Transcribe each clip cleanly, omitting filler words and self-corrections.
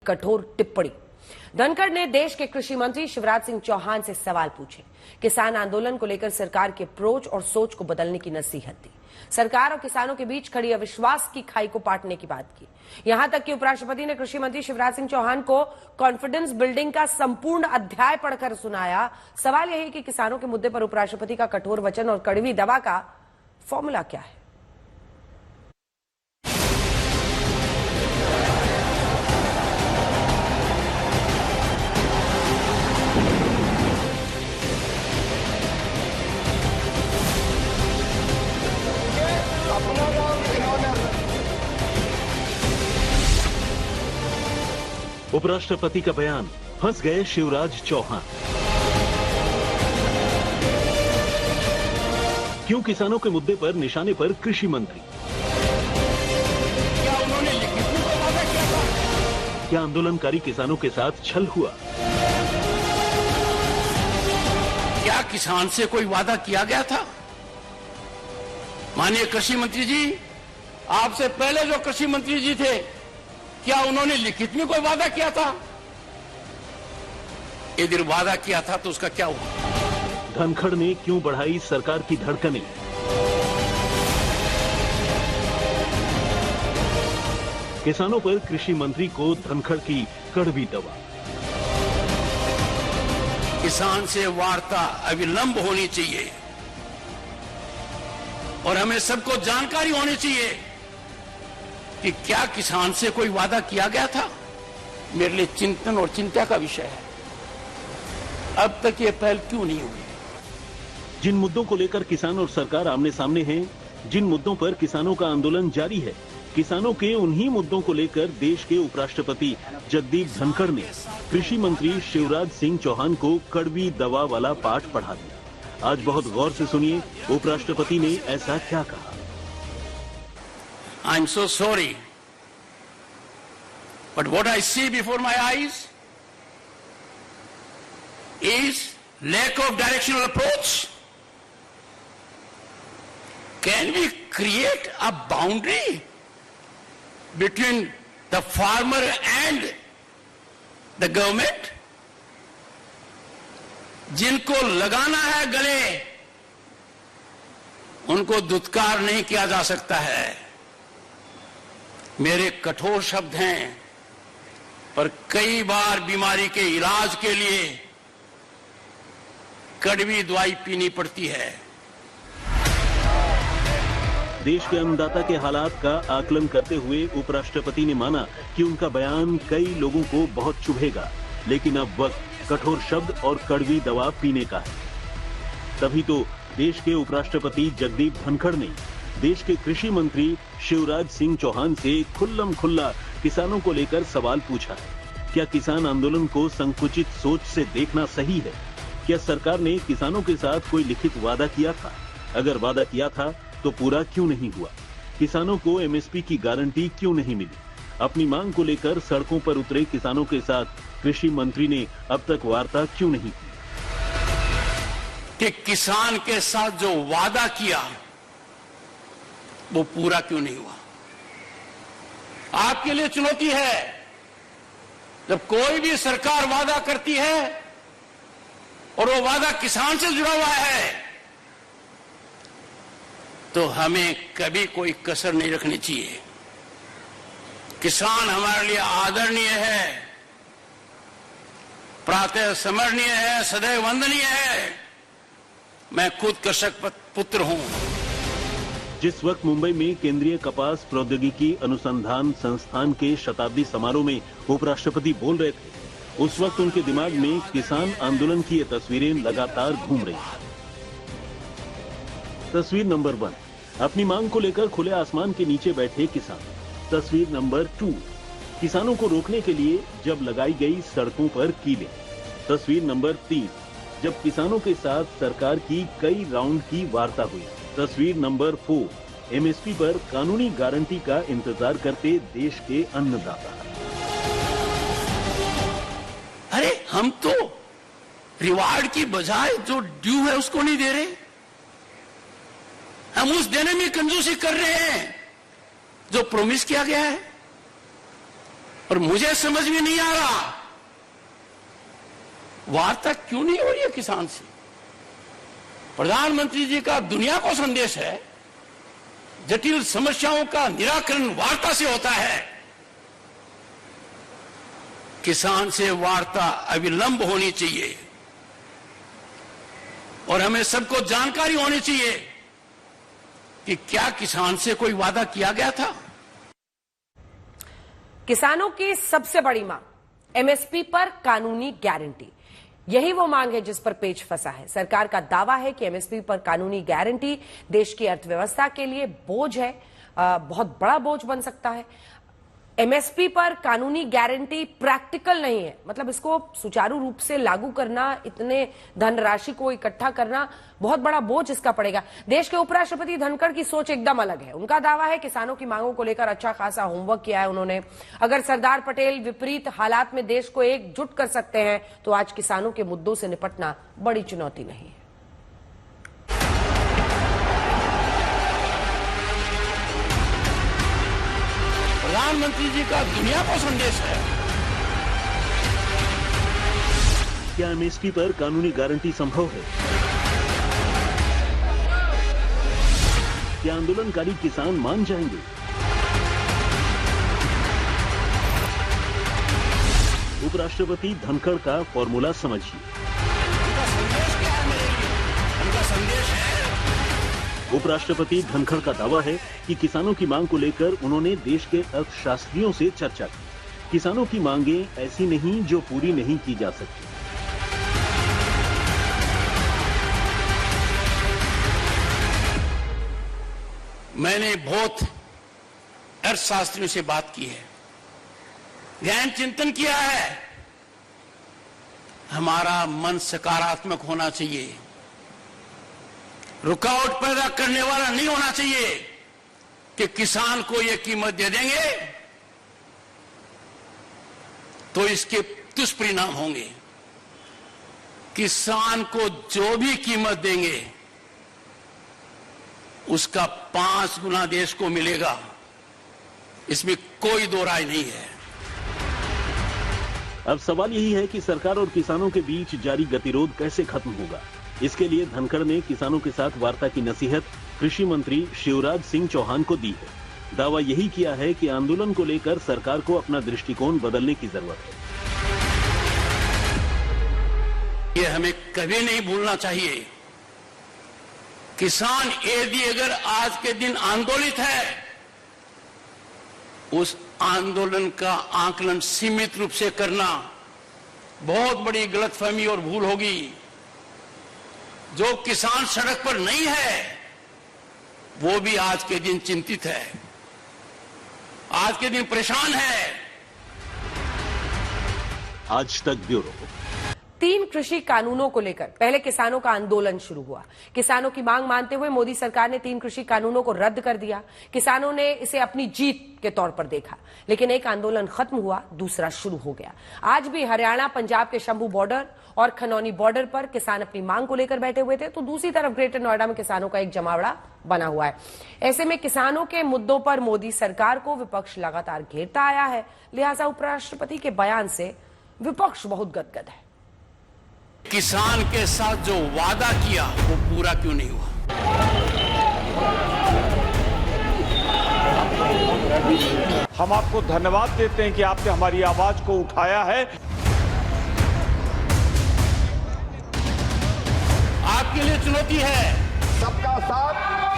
कठोर टिप्पणी। धनखड़ ने देश के कृषि मंत्री शिवराज सिंह चौहान से सवाल पूछे, किसान आंदोलन को लेकर सरकार के अप्रोच और सोच को बदलने की नसीहत दी, सरकार और किसानों के बीच खड़ी अविश्वास की खाई को पाटने की बात की। यहां तक कि उपराष्ट्रपति ने कृषि मंत्री शिवराज सिंह चौहान को कॉन्फिडेंस बिल्डिंग का संपूर्ण अध्याय पढ़कर सुनाया। सवाल यह है कि किसानों के मुद्दे पर उपराष्ट्रपति का कठोर वचन और कड़वी दवा का फॉर्मूला क्या है। उपराष्ट्रपति का बयान, फंस गए शिवराज चौहान। क्यों किसानों के मुद्दे पर निशाने पर कृषि मंत्री? क्या उन्होंने लिखित में वादा किया था? क्या आंदोलनकारी किसानों के साथ छल हुआ? क्या किसान से कोई वादा किया गया था? माननीय कृषि मंत्री जी, आपसे पहले जो कृषि मंत्री जी थे, क्या उन्होंने लिखित में कोई वादा किया था? यदि वादा किया था तो उसका क्या हुआ? धनखड़ ने क्यों बढ़ाई सरकार की धड़कनें? किसानों पर कृषि मंत्री को धनखड़ की कड़वी दवा। किसान से वार्ता अविलंब होनी चाहिए और हमें सबको जानकारी होनी चाहिए कि क्या किसान से कोई वादा किया गया था। मेरे लिए चिंतन और चिंता का विषय है, अब तक ये पहल क्यों नहीं हुई। जिन मुद्दों को लेकर किसान और सरकार आमने सामने हैं, जिन मुद्दों पर किसानों का आंदोलन जारी है, किसानों के उन्हीं मुद्दों को लेकर देश के उपराष्ट्रपति जगदीप धनखड़ ने कृषि मंत्री शिवराज सिंह चौहान को कड़वी दवा वाला पाठ पढ़ा दिया। आज बहुत गौर से सुनिए, उपराष्ट्रपति ने ऐसा क्या कहा। I'm so sorry, but what I see before my eyes is lack of directional approach. Can we create a boundary between the farmer and the government? जिनको लगाना है गले, उनको दुत्कार नहीं किया जा सकता है। मेरे कठोर शब्द हैं, पर कई बार बीमारी के इलाज के लिए कड़वी दवाई पीनी पड़ती है। देश के अन्नदाता के हालात का आकलन करते हुए उपराष्ट्रपति ने माना कि उनका बयान कई लोगों को बहुत चुभेगा, लेकिन अब वक्त कठोर शब्द और कड़वी दवा पीने का है। तभी तो देश के उपराष्ट्रपति जगदीप धनखड़ ने देश के कृषि मंत्री शिवराज सिंह चौहान से खुल्लम खुल्ला किसानों को लेकर सवाल पूछा है। क्या किसान आंदोलन को संकुचित सोच से देखना सही है? क्या सरकार ने किसानों के साथ कोई लिखित वादा किया था? अगर वादा किया था तो पूरा क्यों नहीं हुआ? किसानों को एमएसपी की गारंटी क्यों नहीं मिली? अपनी मांग को लेकर सड़कों पर उतरे किसानों के साथ कृषि मंत्री ने अब तक वार्ता क्यों नहीं की? कि किसान के साथ जो वादा किया वो पूरा क्यों नहीं हुआ? आपके लिए चुनौती है, जब कोई भी सरकार वादा करती है और वो वादा किसान से जुड़ा हुआ है, तो हमें कभी कोई कसर नहीं रखनी चाहिए। किसान हमारे लिए आदरणीय है, प्रातः स्मरणीय है, सदैव वंदनीय है। मैं खुद कृषक पुत्र हूं। जिस वक्त मुंबई में केंद्रीय कपास प्रौद्योगिकी अनुसंधान संस्थान के शताब्दी समारोह में उपराष्ट्रपति बोल रहे थे, उस वक्त उनके दिमाग में किसान आंदोलन की ये तस्वीरें लगातार घूम रही थी। तस्वीर नंबर 1, अपनी मांग को लेकर खुले आसमान के नीचे बैठे किसान। तस्वीर नंबर 2, किसानों को रोकने के लिए जब लगाई गई सड़कों पर कीलें। तस्वीर नंबर 3, जब किसानों के साथ सरकार की कई राउंड की वार्ता हुई। तस्वीर नंबर 4, एमएसपी पर कानूनी गारंटी का इंतजार करते देश के अन्नदाता। अरे हम तो रिवार्ड की बजाय जो ड्यू है उसको नहीं दे रहे, हम उस देने में कंजूसी कर रहे हैं जो प्रॉमिस किया गया है। और मुझे समझ में नहीं आ रहा वार्ता क्यों नहीं हो रही है किसान से। प्रधानमंत्री जी का दुनिया को संदेश है, जटिल समस्याओं का निराकरण वार्ता से होता है। किसान से वार्ता अविलंब होनी चाहिए और हमें सबको जानकारी होनी चाहिए कि क्या किसान से कोई वादा किया गया था। किसानों की सबसे बड़ी मांग एमएसपी पर कानूनी गारंटी। यही वो मांग है जिस पर पेच फंसा है। सरकार का दावा है कि एमएसपी पर कानूनी गारंटी देश की अर्थव्यवस्था के लिए बोझ है, बहुत बड़ा बोझ बन सकता है। एमएसपी पर कानूनी गारंटी प्रैक्टिकल नहीं है, मतलब इसको सुचारू रूप से लागू करना, इतने धनराशि को इकट्ठा करना बहुत बड़ा बोझ इसका पड़ेगा। देश के उपराष्ट्रपति धनखड़ की सोच एकदम अलग है। उनका दावा है किसानों की मांगों को लेकर अच्छा खासा होमवर्क किया है उन्होंने। अगर सरदार पटेल विपरीत हालात में देश को एकजुट कर सकते हैं तो आज किसानों के मुद्दों से निपटना बड़ी चुनौती नहीं है। प्रधानमंत्री जी का दुनिया को संदेश है। क्या एमएसपी पर कानूनी गारंटी संभव है? क्या आंदोलनकारी किसान मान जाएंगे? उपराष्ट्रपति धनखड़ का फॉर्मूला समझिए। उनका संदेश क्या है मेरे लिए? उनका संदेश है, उपराष्ट्रपति धनखड़ का दावा है कि किसानों की मांग को लेकर उन्होंने देश के अर्थशास्त्रियों से चर्चा की। किसानों की मांगें ऐसी नहीं जो पूरी नहीं की जा सकती। मैंने बहुत अर्थशास्त्रियों से बात की है, गहन चिंतन किया है। हमारा मन सकारात्मक होना चाहिए, रुकावट पैदा करने वाला नहीं होना चाहिए कि किसान को यह कीमत दे देंगे तो इसके दुष्परिणाम होंगे। किसान को जो भी कीमत देंगे उसका 5 गुना देश को मिलेगा, इसमें कोई दो राय नहीं है। अब सवाल यही है कि सरकार और किसानों के बीच जारी गतिरोध कैसे खत्म होगा। इसके लिए धनखड़ ने किसानों के साथ वार्ता की नसीहत कृषि मंत्री शिवराज सिंह चौहान को दी है। दावा यही किया है कि आंदोलन को लेकर सरकार को अपना दृष्टिकोण बदलने की जरूरत है। ये हमें कभी नहीं भूलना चाहिए। किसान यदि अगर आज के दिन आंदोलित है, उस आंदोलन का आकलन सीमित रूप से करना बहुत बड़ी गलतफहमी और भूल होगी। जो किसान सड़क पर नहीं है वो भी आज के दिन चिंतित है, आज के दिन परेशान है। आज तक ब्यूरो। 3 कृषि कानूनों को लेकर पहले किसानों का आंदोलन शुरू हुआ। किसानों की मांग मानते हुए मोदी सरकार ने 3 कृषि कानूनों को रद्द कर दिया। किसानों ने इसे अपनी जीत के तौर पर देखा, लेकिन एक आंदोलन खत्म हुआ, दूसरा शुरू हो गया। आज भी हरियाणा पंजाब के शंभू बॉर्डर और खनौनी बॉर्डर पर किसान अपनी मांग को लेकर बैठे हुए थे, तो दूसरी तरफ ग्रेटर नोएडा में किसानों का एक जमावड़ा बना हुआ है। ऐसे में किसानों के मुद्दों पर मोदी सरकार को विपक्ष लगातार घेरता आया है, लिहाजा उपराष्ट्रपति के बयान से विपक्ष बहुत गदगद है। किसान के साथ जो वादा किया वो पूरा क्यों नहीं हुआ? हम आपको धन्यवाद देते हैं कि आपने हमारी आवाज को उठाया है। आपके लिए चुनौती है। सबका साथ,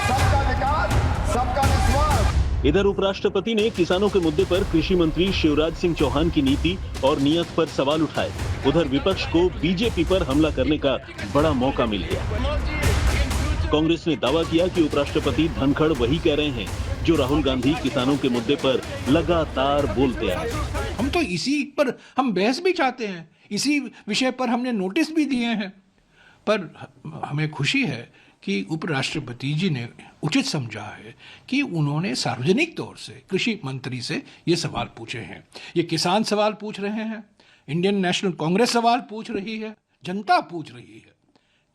सबका विकास, सबका विश्वास। इधर उपराष्ट्रपति ने किसानों के मुद्दे पर कृषि मंत्री शिवराज सिंह चौहान की नीति और नियत पर सवाल उठाए। उधर विपक्ष को बीजेपी पर हमला करने का बड़ा मौका मिल गया। कांग्रेस ने दावा किया कि उपराष्ट्रपति धनखड़ वही कह रहे हैं जो राहुल गांधी किसानों के मुद्दे पर लगातार बोलते आए। हम तो इसी पर हम बहस भी चाहते हैं, इसी विषय पर हमने नोटिस भी दिए हैं, पर हमें खुशी है कि उपराष्ट्रपति जी ने उचित समझा है कि उन्होंने सार्वजनिक तौर से कृषि मंत्री से ये सवाल पूछे हैं। ये किसान सवाल पूछ रहे हैं, इंडियन नेशनल कांग्रेस सवाल पूछ रही है, जनता पूछ रही है,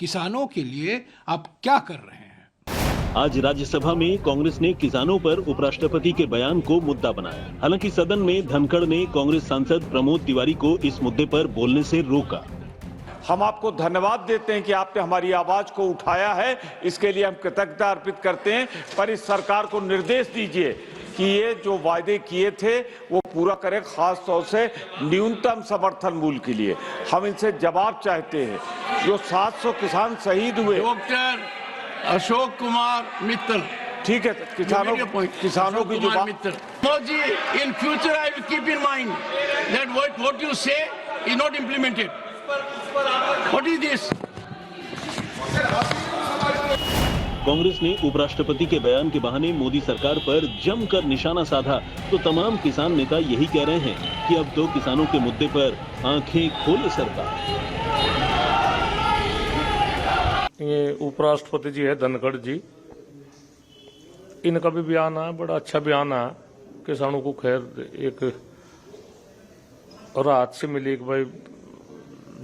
किसानों के लिए आप क्या कर रहे हैं। आज राज्यसभा में कांग्रेस ने किसानों पर उपराष्ट्रपति के बयान को मुद्दा बनाया। हालांकि सदन में धनखड़ ने कांग्रेस सांसद प्रमोद तिवारी को इस मुद्दे पर बोलने से रोका। हम आपको धन्यवाद देते हैं कि आपने हमारी आवाज को उठाया है, इसके लिए हम कृतज्ञता अर्पित करते हैं। पर इस सरकार को निर्देश दीजिए कि ये जो वायदे किए थे वो पूरा करें, खास तौर से न्यूनतम समर्थन मूल्य के लिए हम इनसे जवाब चाहते हैं। जो 700 किसान शहीद हुए, डॉक्टर अशोक कुमार मित्तल, ठीक है, किसानों की जो Mittal, Modi, in future I will keep in mind that what you say is not implemented. What is this? Congress ने उपराष्ट्रपति के बयान के बहाने मोदी सरकार पर जमकर निशाना साधा तो तमाम किसान नेता यही कह रहे हैं कि अब तो किसानों के मुद्दे पर आंखें खोले सरकार। ये उपराष्ट्रपति जी है धनखड़ जी, इनका भी बयान है, बड़ा अच्छा बयान है। किसानों को खैर एक राहत से मिली कि भाई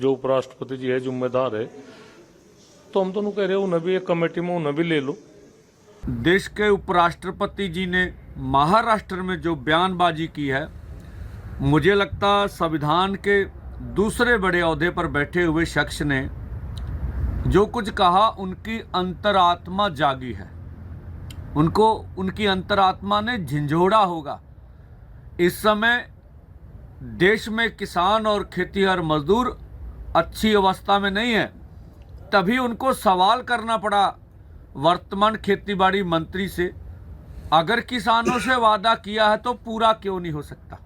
जो उपराष्ट्रपति जी है जिम्मेदार है, तो हम दोनों कह रहे हो उन्हें भी एक कमेटी में उन्हें भी ले लो। देश के उपराष्ट्रपति जी ने महाराष्ट्र में जो बयानबाजी की है, मुझे लगता संविधान के दूसरे बड़े ओहदे पर बैठे हुए शख्स ने जो कुछ कहा उनकी अंतरात्मा जागी है, उनको उनकी अंतरात्मा ने झंझोड़ा होगा। इस समय देश में किसान और खेतीहर मजदूर अच्छी अवस्था में नहीं है, तभी उनको सवाल करना पड़ा वर्तमान खेतीबाड़ी मंत्री से, अगर किसानों से वादा किया है तो पूरा क्यों नहीं हो सकता।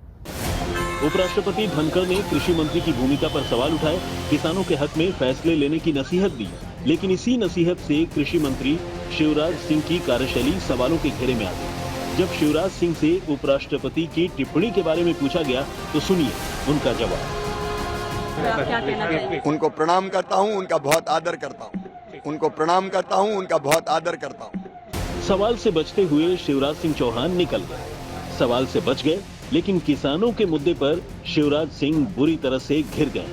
उपराष्ट्रपति धनखड़ ने कृषि मंत्री की भूमिका पर सवाल उठाए, किसानों के हक में फैसले लेने की नसीहत दी, लेकिन इसी नसीहत से कृषि मंत्री शिवराज सिंह की कार्यशैली सवालों के घेरे में आ गई। जब शिवराज सिंह से उपराष्ट्रपति की टिप्पणी के बारे में पूछा गया तो सुनिए उनका जवाब। उनको प्रणाम करता हूं, उनका बहुत आदर करता हूं। उनको प्रणाम करता हूं, उनका बहुत आदर करता हूं। सवाल से बचते हुए शिवराज सिंह चौहान निकल गए। सवाल से बच गए, लेकिन किसानों के मुद्दे पर शिवराज सिंह बुरी तरह से घिर गए।